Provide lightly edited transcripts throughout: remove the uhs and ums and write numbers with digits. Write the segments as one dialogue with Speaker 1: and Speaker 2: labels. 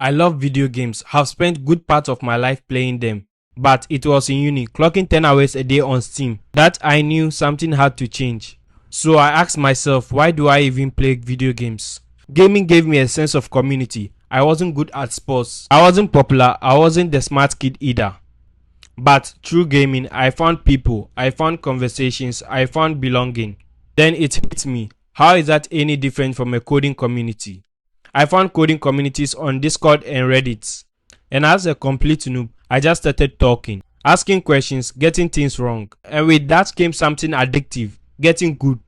Speaker 1: I love video games, have spent good part of my life playing them. But it was in uni, clocking 10 hours a day on Steam, that I knew something had to change. So I asked myself, why do I even play video games? Gaming gave me a sense of community. I wasn't good at sports. I wasn't popular. I wasn't the smart kid either. But through gaming, I found people, I found conversations, I found belonging. Then it hit me. How is that any different from a coding community? I found coding communities on Discord and Reddit. And as a complete noob, I just started talking, asking questions, getting things wrong. And with that came something addictive, getting good.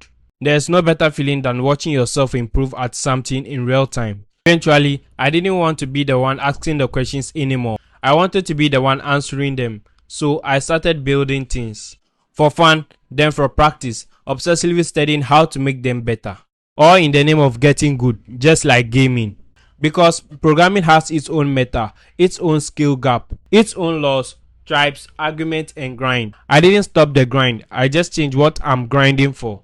Speaker 1: There's no better feeling than watching yourself improve at something in real time. Eventually, I didn't want to be the one asking the questions anymore. I wanted to be the one answering them. So I started building things. For fun, then for practice, obsessively studying how to make them better. All in the name of getting good, just like gaming. Because programming has its own meta, its own skill gap, its own laws, tribes, argument and grind. I didn't stop the grind, I just changed what I'm grinding for.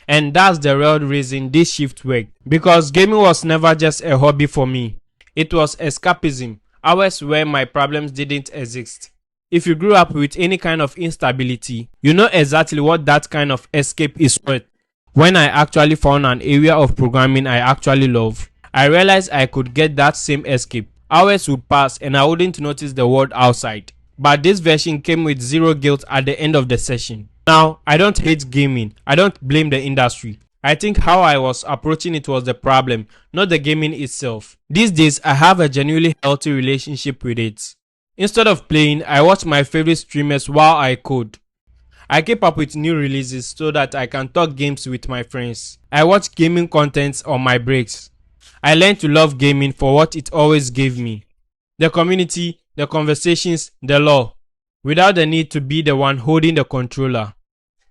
Speaker 1: And that's the real reason this shift worked. Because gaming was never just a hobby for me. It was escapism, hours where my problems didn't exist. If you grew up with any kind of instability, you know exactly what that kind of escape is worth. When I actually found an area of programming I actually love, I realized I could get that same escape. Hours would pass and I wouldn't notice the world outside. But this version came with zero guilt at the end of the session. Now, I don't hate gaming. I don't blame the industry. I think how I was approaching it was the problem, not the gaming itself. These days, I have a genuinely healthy relationship with it. Instead of playing, I watch my favorite streamers while I code. I keep up with new releases so that I can talk games with my friends. I watch gaming content on my breaks. I learned to love gaming for what it always gave me. The community, the conversations, the lore. Without the need to be the one holding the controller.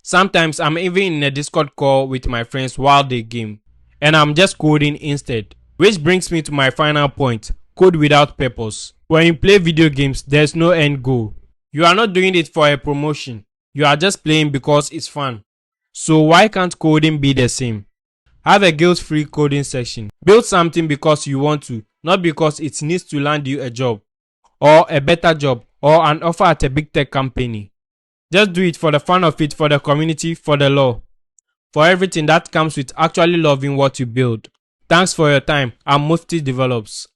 Speaker 1: Sometimes I'm even in a Discord call with my friends while they game. And I'm just coding instead. Which brings me to my final point. Code without purpose. When you play video games, there's no end goal. You are not doing it for a promotion. You are just playing because it's fun. So why can't coding be the same? Have a guilt-free coding section. Build something because you want to, not because it needs to land you a job, or a better job, or an offer at a big tech company. Just do it for the fun of it, for the community, for the lore. For everything that comes with actually loving what you build. Thanks for your time. I'm Mufti Develops.